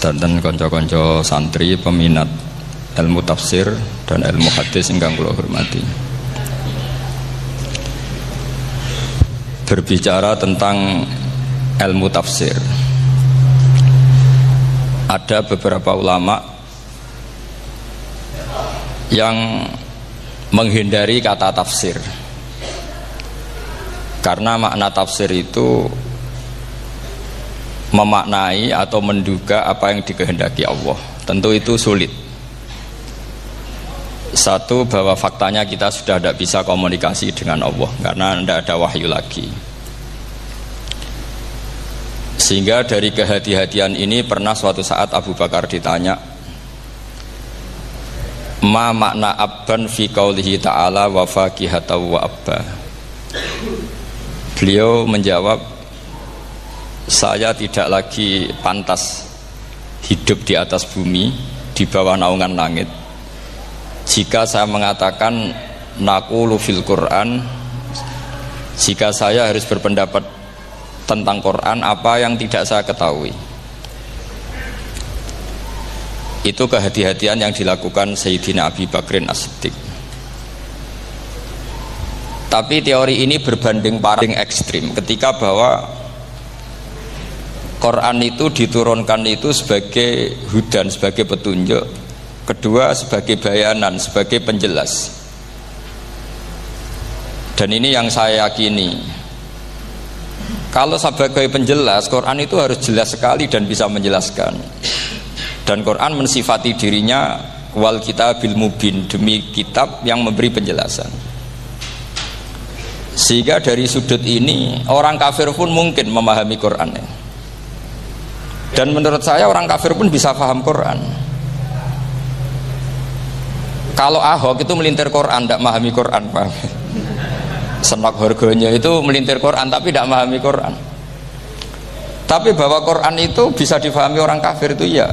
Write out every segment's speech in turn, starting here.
sedanten konco-konco santri peminat ilmu tafsir dan ilmu hadis ingkang kula hormati. Berbicara tentang ilmu tafsir, ada beberapa ulama yang menghindari kata tafsir karena makna tafsir itu memaknai atau menduga apa yang dikehendaki Allah. Tentu itu sulit. Satu, bahwa faktanya kita sudah tidak bisa komunikasi dengan Allah karena tidak ada wahyu lagi. Sehingga dari kehati-hatian ini pernah suatu saat Abu Bakar ditanya, ma makna abban fi qaulihi ta'ala wa faqihatan wa abba. Beliau menjawab, saya tidak lagi pantas hidup di atas bumi di bawah naungan langit jika saya mengatakan naqulu fil Quran, jika saya harus berpendapat tentang Quran apa yang tidak saya ketahui. Itu kehati-hatian yang dilakukan Sayyidina Abi Bakrin As-Siddiq. Tapi teori ini berbanding paling ekstrim ketika bahwa Quran itu diturunkan itu sebagai hudan, sebagai petunjuk, kedua sebagai bayanan, sebagai penjelas. Dan ini yang saya yakini, kalau sebagai penjelas Quran itu harus jelas sekali dan bisa menjelaskan. Dan Quran mensifati dirinya wal kitabil mubin, demi kitab yang memberi penjelasan. Sehingga dari sudut ini orang kafir pun mungkin memahami Quran. Dan menurut saya orang kafir pun bisa paham Quran. Kalau Ahok itu melintir Quran, tidak memahami Quran, paham? Senok harganya itu melintir Quran tapi tidak memahami Quran. Tapi bahwa Quran itu bisa difahami orang kafir itu ya.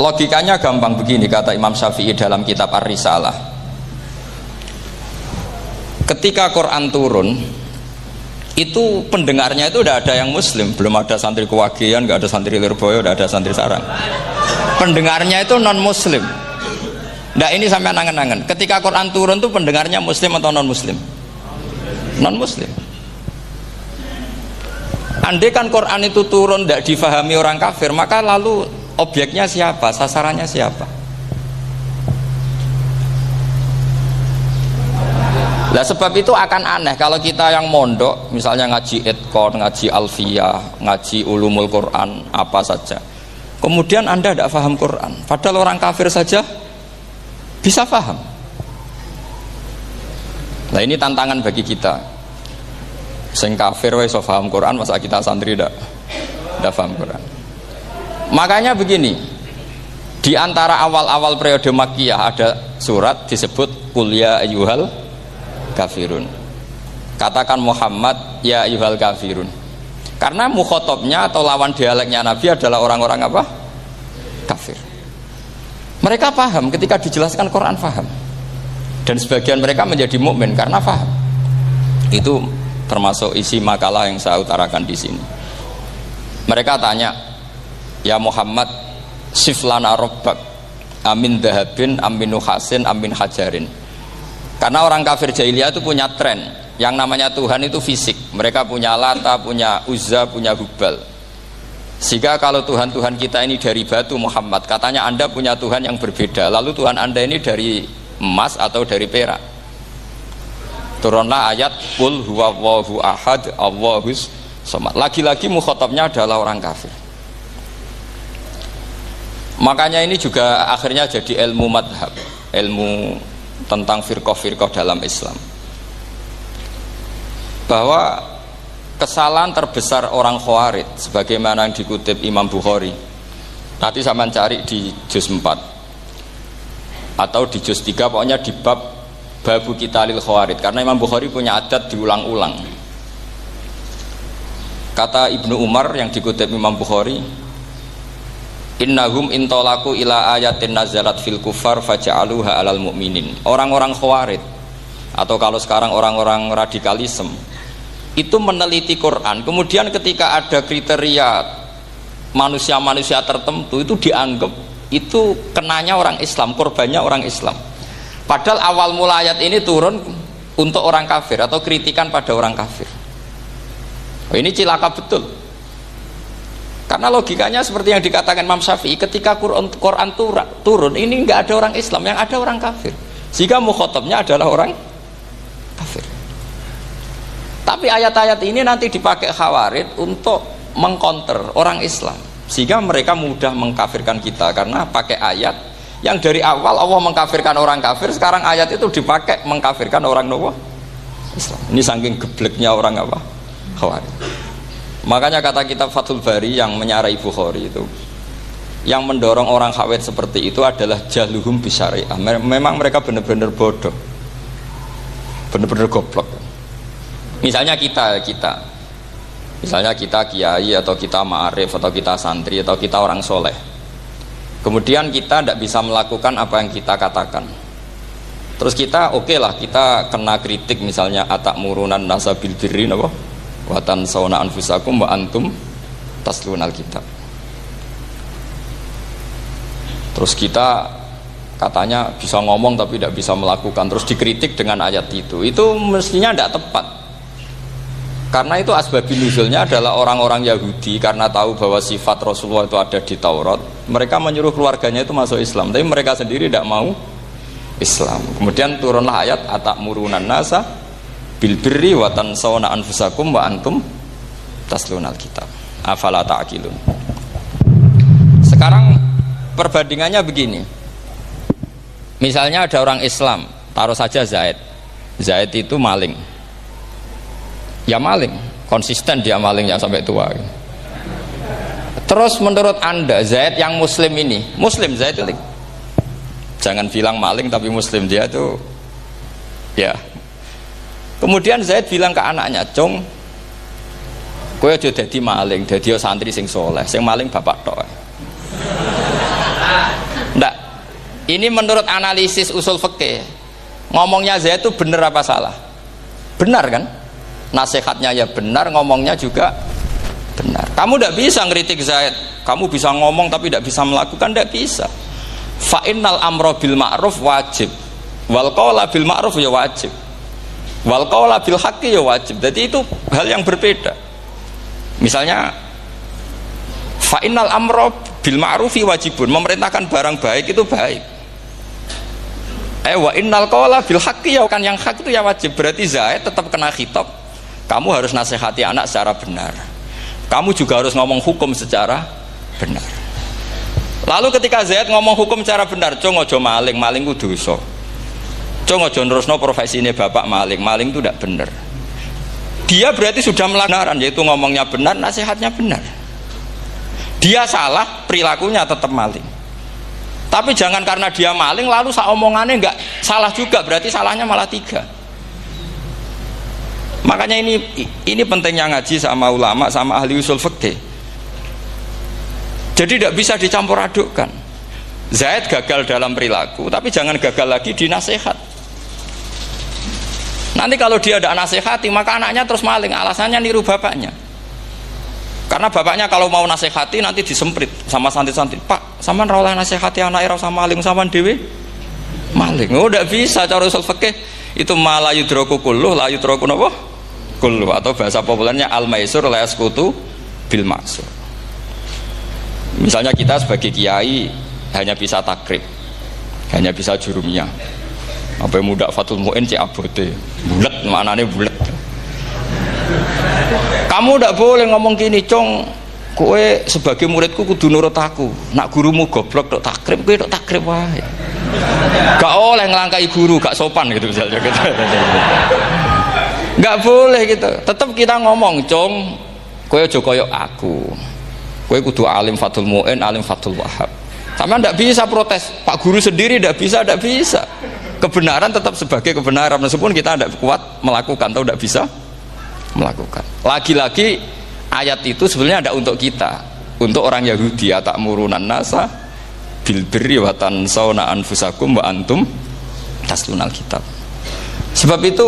Logikanya gampang begini, kata Imam Syafi'i dalam kitab Ar-Risalah. Ketika Quran turun, itu pendengarnya itu tidak ada yang muslim, belum ada santri Kewagian, nggak ada santri Lirboyo, nggak ada santri Sarang. Pendengarnya itu non muslim. Nah ini sampai angan-angan, ketika Quran turun itu pendengarnya muslim atau non muslim? Non muslim. Andai kan Quran itu turun tidak difahami orang kafir, maka lalu objeknya siapa, sasarannya siapa? Nah sebab itu akan aneh kalau kita yang mondok misalnya ngaji Edkon, ngaji Alfiyah, ngaji Ulumul Quran, apa saja, kemudian Anda tidak paham Quran, padahal orang kafir saja bisa paham. Nah ini tantangan bagi kita. Sing kafir wis iso paham Quran, masa kita santri tidak paham Quran. Makanya begini, di antara awal-awal periode Makkiyah ada surat disebut Qul ya ayyuhal kafirun. Katakan Muhammad ya ayyuhal kafirun. Karena mukhatabnya atau lawan dialeknya Nabi adalah orang-orang apa? Kafir. Mereka paham ketika dijelaskan Quran, paham. Dan sebagian mereka menjadi mukmin karena paham. Itu termasuk isi makalah yang saya utarakan di sini. Mereka tanya, ya Muhammad, siflana rabbak amin dahabin amin nuhasin amin hajarin. Karena orang kafir jahiliyah itu punya tren yang namanya Tuhan itu fisik. Mereka punya Lata, punya Uzza, punya Hubal. Sehingga kalau Tuhan-Tuhan kita ini dari batu Muhammad, katanya Anda punya Tuhan yang berbeda. Lalu Tuhan Anda ini dari emas atau dari perak. Turunlah ayat Qul huwallahu ahad Allahus samad. Lagi-lagi mukhatabnya adalah orang kafir. Makanya ini juga akhirnya jadi ilmu madhab, ilmu tentang firqah-firqah dalam Islam. Bahwa kesalahan terbesar orang Khawarij sebagaimana yang dikutip Imam Bukhari. Nanti saya mencari di juz 4 atau di juz 3, pokoknya di bab Babu Qitalil Khawarij, karena Imam Bukhari punya adat diulang-ulang. Kata Ibnu Umar yang dikutip Imam Bukhari, innahum intolaku ila ayatin nazalat fil kufar faja'aluha alal mu'minin. Orang-orang Khawarij atau kalau sekarang orang-orang radikalisme itu meneliti Quran, kemudian ketika ada kriteria manusia-manusia tertentu itu dianggap itu kenanya orang Islam, korbannya orang Islam. Padahal awal mula ayat ini turun untuk orang kafir atau kritikan pada orang kafir. Ini cilaka betul. Karena logikanya seperti yang dikatakan Imam Syafi'i, ketika Quran turun ini nggak ada orang Islam, yang ada orang kafir. Jika mukhatabnya adalah orang kafir. Tapi ayat-ayat ini nanti dipakai Khawarij untuk mengcounter orang Islam, sehingga mereka mudah mengkafirkan kita karena pakai ayat yang dari awal Allah mengkafirkan orang kafir, sekarang ayat itu dipakai mengkafirkan orang Islam. Ini saking gebleknya orang apa? Khawarij. Makanya kata kitab Fathul Bari yang menyarai Bukhari itu, yang mendorong orang Khawarij seperti itu adalah jahluhum bisyariah. Memang mereka benar-benar bodoh, benar-benar goblok. Misalnya kita kiai atau kita ma'arif atau kita santri atau kita orang soleh, kemudian kita tidak bisa melakukan apa yang kita katakan, terus kita oke lah, kita kena kritik misalnya atakmurunan nasa bil birri wa tansawna anfusakum wa antum taslunal kitab. Terus kita katanya bisa ngomong tapi tidak bisa melakukan, terus dikritik dengan ayat itu mestinya tidak tepat. Karena itu asbabun nuzulnya adalah orang-orang Yahudi karena tahu bahwa sifat Rasulullah itu ada di Taurat, mereka menyuruh keluarganya itu masuk Islam, tapi mereka sendiri tidak mau Islam. Kemudian turunlah ayat atakmurunan nasa bil birri wa tansawna anfusakum wa antum taslunal kitab afala ta'qilun. Sekarang perbandingannya begini, misalnya ada orang Islam, taruh saja Zaid itu maling, ya maling, konsisten dia malingnya sampai tua. Terus menurut anda Zaid yang muslim ini, muslim Zaid itu, jangan bilang maling tapi muslim dia itu ya. Kemudian Zaid bilang ke anaknya, "Cung, kowe aja dadi maling, dadi santri sing soleh, sing maling bapak tok." Ndak. Ini menurut analisis usul fikih. Ngomongnya Zaid itu benar apa salah? Benar kan? Nasihatnya ya benar, ngomongnya juga benar. Kamu tidak bisa ngeritik Zaid, kamu bisa ngomong tapi tidak bisa melakukan, tidak bisa. Fa innal amra bil ma'ruf wajib, wal qawla bil ma'ruf ya wajib, wal qawla bil haqqi ya wajib. Jadi itu hal yang berbeda. Misalnya fa innal amra bil ma'rufi wajibun, memerintahkan barang baik itu baik. Wa innal qawla bil haqqi ya, kan yang hak itu ya wajib. Berarti Zaid tetap kena khitab. Kamu harus nasihati anak secara benar. Kamu juga harus ngomong hukum secara benar. Lalu ketika Zaid ngomong hukum secara benar, "Cung aja maling, maling ku dosa. Cung aja nerusno profesi ini bapak maling, maling itu tidak benar." Dia berarti sudah melakukan, yaitu ngomongnya benar, nasihatnya benar. Dia salah, perilakunya tetap maling. Tapi jangan karena dia maling lalu omongannya enggak salah juga, berarti salahnya malah 3. Makanya ini pentingnya ngaji sama ulama, sama ahli usul fikih. Jadi tidak bisa dicampur adukkan. Zaid gagal dalam perilaku, tapi jangan gagal lagi di nasihat. Nanti kalau dia tidak nasihati, maka anaknya terus maling, alasannya niru bapaknya. Karena bapaknya kalau mau nasihati nanti disemprit sama santri-santri, "Pak, sampean ra oleh nasihati anak ra sama maling, sampean dhewe maling." Oh, tidak bisa cara usul fikih. Itu malah yudroku kulluh, la yudroku napa? Kulluh, atau bahasa populernya al-maisur la yasqutu bil maksur. Misalnya kita sebagai kiai hanya bisa takrib, hanya bisa jurumiyah. Apa muda Fathul Mu'in cek abote. Bulet, maknane bulet. Kamu tidak boleh ngomong gini, "Cung, kowe sebagai muridku kudu nurut aku. Nak gurumu goblok tok takrib, kowe tok takrib wae." Gak oleh ngelangkai guru, gak sopan gitu misalnya gitu. Gak boleh gitu. Tetap kita ngomong, "Cung, kowe aja koyo aku. Kowe kudu alim Fathul Mu'in, alim Fathul Wahhab." Sama ndak bisa protes. Pak guru sendiri ndak bisa, ndak bisa. Kebenaran tetap sebagai kebenaran meskipun kita tidak kuat melakukan atau tidak bisa melakukan. Lagi-lagi ayat itu sebenarnya ada untuk kita, untuk orang Yahudi, atakmurunan nasa bil birri wa tansawna anfusakum wa antum taslunal kitab. Sebab itu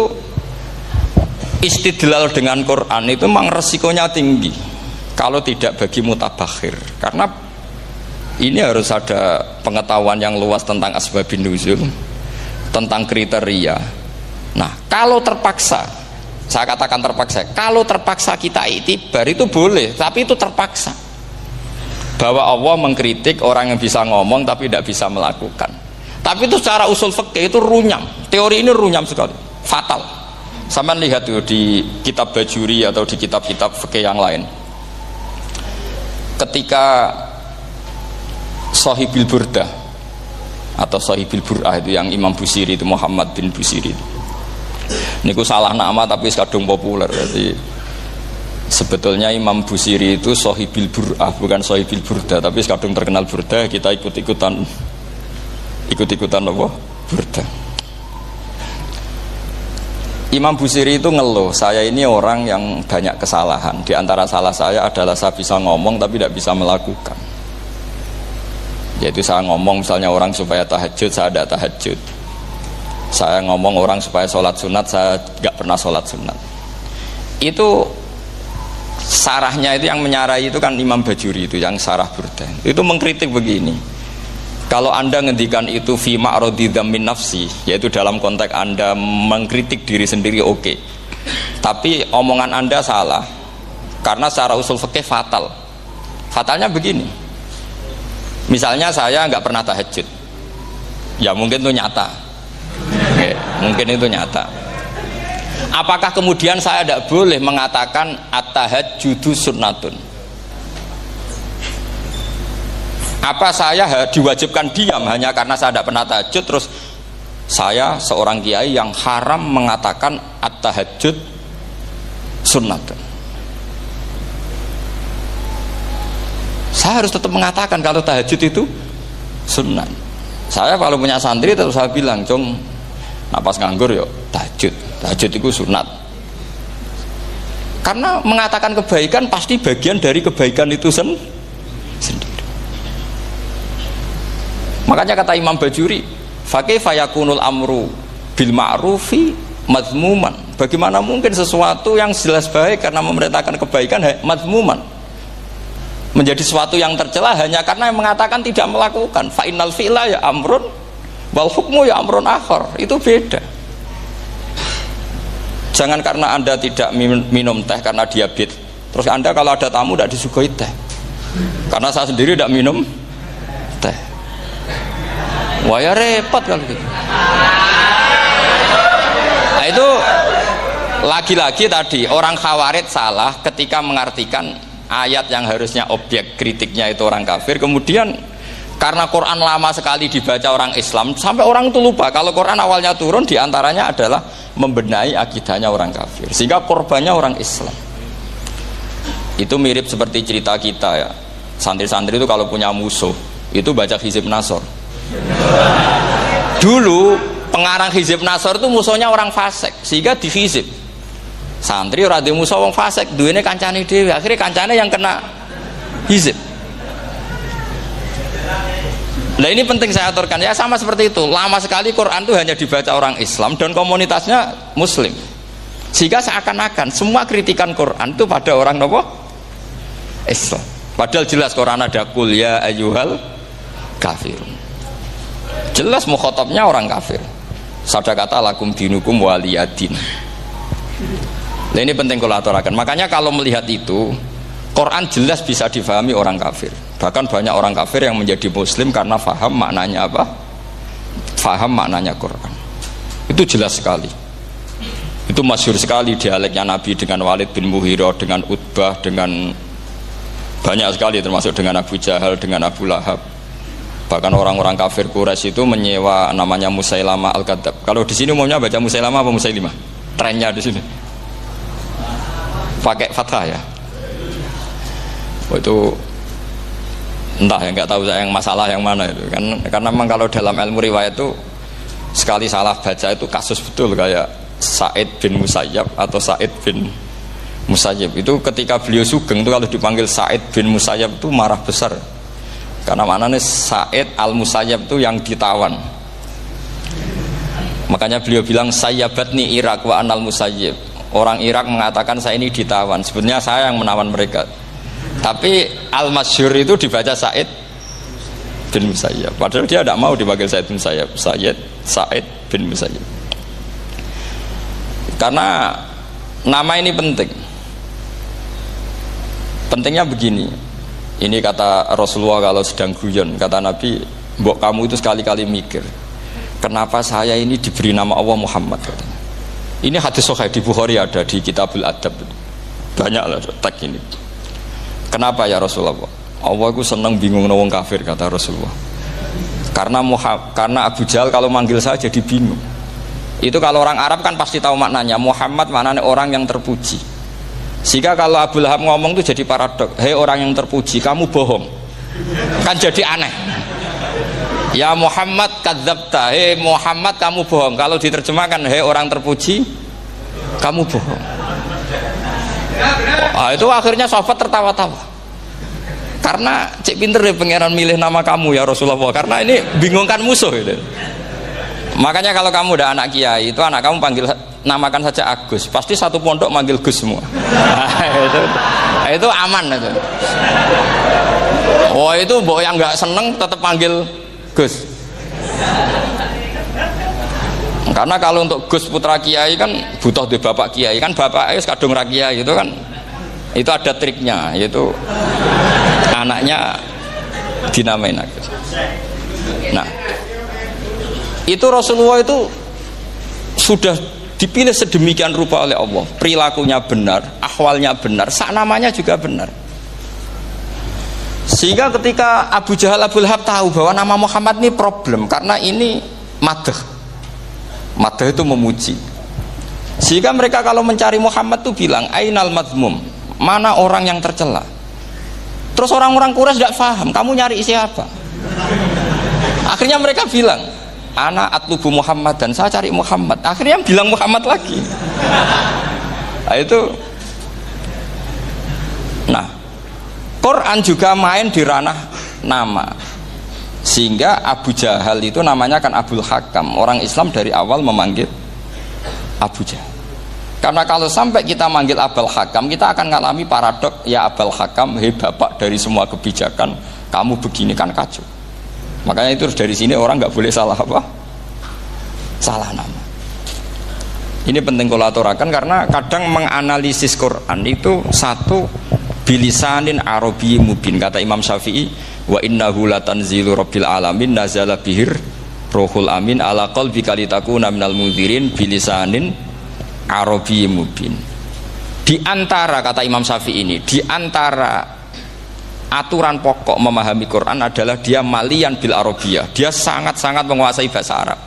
istidlal dengan Quran itu memang resikonya tinggi. kalau tidak bagi mutabakhir, karena ini harus ada pengetahuan yang luas tentang asbabun nuzul, tentang kriteria. Nah, kalau terpaksa, saya katakan terpaksa, kalau terpaksa kita iktibar itu boleh, tapi itu terpaksa. Bahwa Allah mengkritik orang yang bisa ngomong tapi tidak bisa melakukan. Tapi itu secara usul fikih itu runyam. Teori ini runyam sekali, fatal. Sama lihat tuh di kitab Bajuri atau di kitab-kitab fikih yang lain. Ketika Shahibil Burdah atau Shahibil Bur'ah itu yang Imam Busiri itu, Muhammad bin Busiri itu. Niku salah nama tapi kadung populer. Jadi sebetulnya Imam Busiri itu Shahibil Bur'ah, bukan Shahibil Burdah, tapi kadung terkenal Burdah, kita ikut-ikutan apa? Burdah. Imam Busiri itu ngeluh, saya ini orang yang banyak kesalahan. Di antara salah saya adalah saya bisa ngomong tapi tidak bisa melakukan. Yaitu saya ngomong misalnya orang supaya tahajud, saya tidak tahajud. Saya ngomong orang supaya sholat sunat, saya tidak pernah sholat sunat. Itu sarahnya itu yang menyarai itu kan Imam Bajuri itu yang sarah Burdah. Itu mengkritik begini. Kalau Anda ngendikan itu fi ma'radi dzammin nafsi, yaitu dalam konteks Anda mengkritik diri sendiri, oke. Tapi omongan Anda salah. Karena secara usul fikih fatal. Fatalnya begini. Misalnya saya nggak pernah tahajud. Ya mungkin itu nyata. Oke, mungkin itu nyata. Apakah kemudian saya tidak boleh mengatakan at-tahajjudu sunnatun? Apa saya diwajibkan diam hanya karena saya tidak pernah tahajud, terus saya seorang kiai yang haram mengatakan at-tahajjud sunnatun? Saya harus tetap mengatakan kalau tahajud itu sunnah. Saya kalau punya santri tetap saya bilang, "Cung, napas nganggur yuk tahajud. Tahajud itu sunat." Karena mengatakan kebaikan pasti bagian dari kebaikan itu sendiri. Makanya kata Imam Bajuri, "Fakaifa yakunul amru bil ma'rufi madhmuman." Bagaimana mungkin sesuatu yang jelas baik karena memerintahkan kebaikan madhmuman menjadi sesuatu yang tercela hanya karena yang mengatakan tidak melakukan. Fa innal fi'la ya amrun wal hukmu ya amrun akhar. Itu beda. Jangan karena Anda tidak minum teh karena diabetes, terus Anda kalau ada tamu tidak disuguhi teh. Karena saya sendiri tidak minum teh. Wah ya repot kalau gitu. Nah itu lagi-lagi tadi orang Khawarij salah ketika mengartikan ayat yang harusnya objek kritiknya itu orang kafir, kemudian karena Quran lama sekali dibaca orang Islam sampai orang itu lupa kalau Quran awalnya turun diantaranya adalah membenahi akidahnya orang kafir, sehingga korbannya orang Islam. Itu mirip seperti cerita kita ya, santri-santri itu kalau punya musuh itu baca Hizib Nasor. Dulu pengarang Hizib Nasor itu musuhnya orang fasik, sehingga dihizib. Santri ora duwe musuh wong fasik, duwene kancane dhewe, akhirnya kancane yang kena hizib. Nah ini penting saya aturkan ya, sama seperti itu. Lama sekali Quran itu hanya dibaca orang Islam dan komunitasnya Muslim, sehingga seakan-akan semua kritikan Quran itu pada orang nopo Islam. Padahal jelas Quran ada kul ya ayyuhal kafirun. Jelas mukhatabnya orang kafir. Sadaqata lakum dinukum waliyadin. Nah ini penting kalau aturakan. Makanya kalau melihat itu, Quran jelas bisa difahami orang kafir. Bahkan banyak orang kafir yang menjadi muslim karena faham maknanya apa? Faham maknanya Quran. Itu jelas sekali. Itu masyhur sekali dialeknya Nabi dengan Walid bin Mughirah, dengan Utbah, dengan banyak sekali, termasuk dengan Abu Jahal, dengan Abu Lahab. Bahkan orang-orang kafir Quraisy itu menyewa namanya Musailamah Al-Kadzab. Kalau di sini umumnya baca Musailamah apa Musailimah? Trennya di sini pakai fathah ya. Oh, itu entah ya, nggak tahu saya yang masalah yang mana itu kan, karena memang kalau dalam ilmu riwayat itu sekali salah baca itu kasus betul, kayak Sa'id bin Musayyab atau Sa'id bin Musayyib itu ketika beliau sugeng itu kalau dipanggil Sa'id bin Musayyab itu marah besar, karena maknanya Sa'id al-Musayyab itu yang ditawan. Makanya beliau bilang sayyabatni Irak wa anal Musayyib. Orang Irak mengatakan saya ini ditawan, sebenarnya saya yang menawan mereka. Tapi al-masyhur itu dibaca Sa'id bin Musayyab. Padahal dia tidak mau dipanggil Sa'id bin Musayyab, Sa'id bin Musayyab. Karena nama ini penting. Pentingnya begini. Ini kata Rasulullah kalau sedang guyon, kata Nabi, mbok kamu itu sekali-kali mikir, kenapa saya ini diberi nama Allah Muhammad, katanya. Ini hadis sahih di Bukhari, ada di Kitabul Adab. Banyaklah tag ini. Kenapa ya Rasulullah? Allah itu senang bingung wong kafir, kata Rasulullah. Karena Abu Jahal kalau manggil saya jadi bingung. Itu kalau orang Arab kan pasti tahu maknanya. Muhammad maknanya orang yang terpuji. Sehingga kalau Abu Lahab ngomong itu jadi paradok. Hei orang yang terpuji, kamu bohong. Kan jadi aneh. Ya Muhammad kadzabta. Hei Muhammad kamu bohong. Kalau diterjemahkan hei orang terpuji, kamu bohong. Itu akhirnya sahabat tertawa-tawa. Karena cek pinter deh pangeran milih nama kamu ya Rasulullah. Karena ini bingungkan musuh gitu. Makanya kalau kamu udah anak kiai, itu anak kamu namakan saja Agus. Pasti satu pondok manggil Gus semua. Itu aman itu. Oh itu mbok yang nggak seneng tetap panggil Gus. Karena kalau untuk Gus putra kiai kan butuh di bapak kiai, kan bapak kadung ra kiai itu kan. Itu ada triknya, yaitu anaknya dinamain Agus. Nah, itu Rasulullah itu sudah dipilih sedemikian rupa oleh Allah, perilakunya benar, ahwalnya benar, sak namanya juga benar. Sehingga ketika Abu Jahal, Abu Lahab tahu bahwa nama Muhammad ini problem, karena ini madah itu memuji. Sehingga mereka kalau mencari Muhammad itu bilang ainal madmum, mana orang yang tercela. Terus orang-orang Quraisy tidak paham, kamu nyari siapa? Akhirnya mereka bilang, ana atlubu Muhammad, dan saya cari Muhammad. Akhirnya bilang Muhammad lagi. Nah, itu. Nah, Quran juga main di ranah nama. Sehingga Abu Jahal itu namanya kan Abul Hakam. Orang Islam dari awal memanggil Abu Jahal. Karena kalau sampai kita manggil Abul Hakam, kita akan mengalami paradok. Ya Abul Hakam, hei bapak dari semua kebijakan, kamu begini kan kacau. Makanya itu dari sini orang nggak boleh salah apa? Salah nama. Ini penting kalau aturakan, karena kadang menganalisis Quran itu satu bilisanin Arabi mubin. Kata Imam Syafi'i, wa innahu latanzilu rabbil alamin nazala bihir rohul amin ala qalbika litakuna minal mundzirin bilisanin Arabi mubin. Di antara, kata Imam Syafi'i ini, di antara aturan pokok memahami Quran adalah dia malian bil arabiyah. Dia sangat-sangat menguasai bahasa Arab.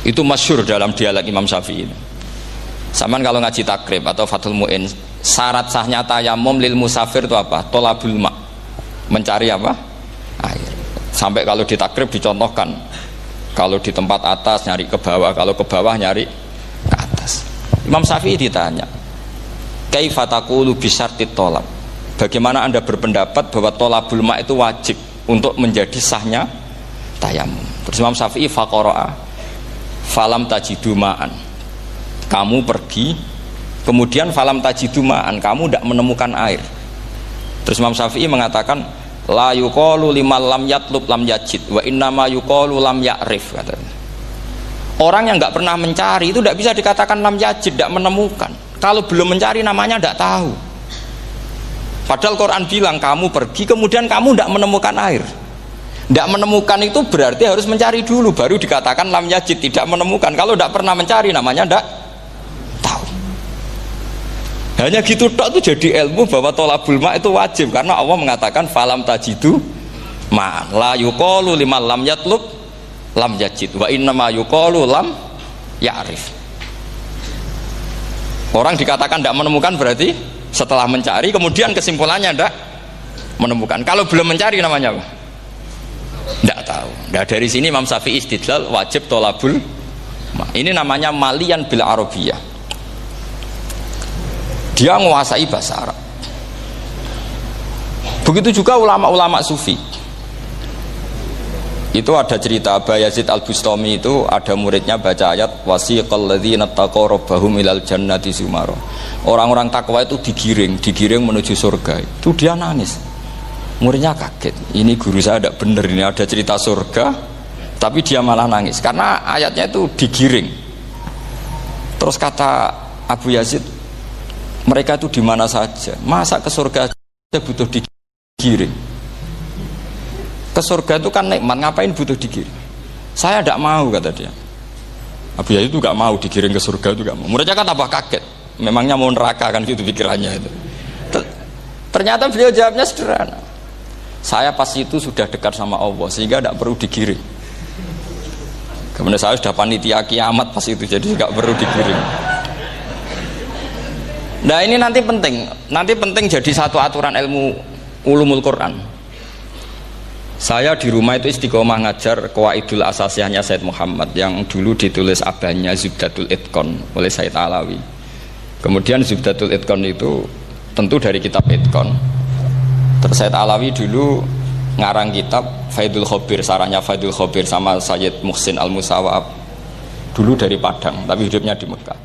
Itu masyhur dalam dialog Imam Syafi'i ini. Saman kalau ngaji takrib atau Fathul Mu'in, syarat sahnya tayamum lil musafir itu apa? Tolabul ma', mencari apa? Air. Sampai kalau di takrib dicontohkan, kalau di tempat atas nyari ke bawah, kalau ke bawah nyari ke atas. Imam Syafi'i ditanya, kaifa taqulu bi syartit tolab? Bagaimana Anda berpendapat bahwa tolabul ma' itu wajib untuk menjadi sahnya tayamum? Terus Imam Syafi'i faqara'a falam tajidu ma'an. Kamu pergi, kemudian falam tajidu ma'an, kamu tidak menemukan air. Terus Imam Syafi'i mengatakan la yuqalu liman lam yatlub lam yajid wa innama yuqalu lam ya'rif, katanya. Orang yang nggak pernah mencari itu tidak bisa dikatakan lam yajid, tidak menemukan. Kalau belum mencari namanya tidak tahu. Padahal Quran bilang kamu pergi kemudian kamu tidak menemukan air. Tidak menemukan itu berarti harus mencari dulu, baru dikatakan lam yajid, tidak menemukan. Kalau tidak pernah mencari namanya tidak tahu. Hanya gitu tok itu jadi ilmu bahwa tolabul ma' itu wajib, karena Allah mengatakan falam tajidu ma'an la yuqalu liman lam yatlub lam yajid wa innama yuqalu lam ya'rif. Orang dikatakan tidak menemukan berarti setelah mencari kemudian kesimpulannya tidak menemukan. Kalau belum mencari namanya apa? Tidak tahu. Nah, dari sini Imam Syafi'i istidlal wajib tolabul ma'. Ini namanya malian bil arabiyah. Dia menguasai bahasa Arab. Begitu juga ulama-ulama sufi. Itu ada cerita Aba Yazid Al-Bustami, itu ada muridnya baca ayat wasiqal ladzina taqaw rabbahum ilal jannati zumara. Orang-orang takwa itu digiring menuju surga. Itu dia nangis. Muridnya kaget. Ini guru saya tidak benar, ini ada cerita surga tapi dia malah nangis karena ayatnya itu digiring. Terus kata Abu Yazid, mereka itu di mana saja, masa ke surga aja butuh digiring? Ke surga itu kan nikmat, ngapain butuh digiring? Saya tidak mau, kata dia. Abu Yazid itu gak mau digiring ke surga, itu gak mau. Muridnya kan tambah kaget, memangnya mau neraka kan, gitu pikirannya itu. Ternyata beliau jawabnya sederhana, saya pas itu sudah dekat sama Allah sehingga tidak perlu digiring. Kemudian saya sudah panitia kiamat pas itu, jadi gak perlu digiring. Nah ini nanti penting jadi satu aturan ilmu ulumul Quran. Saya di rumah itu istiqomah ngajar Qawaidul Asasiyahnya Said Muhammad yang dulu ditulis abahnya Zubdatul Itqan oleh Said Alawi. Kemudian Zubdatul Itqan itu tentu dari kitab Itqan. Terus Said Alawi dulu ngarang kitab Faidul Khobir, sarannya Faidul Khobir sama Sayyid Muhsin Al-Musawab, dulu dari Padang tapi hidupnya di Mekah.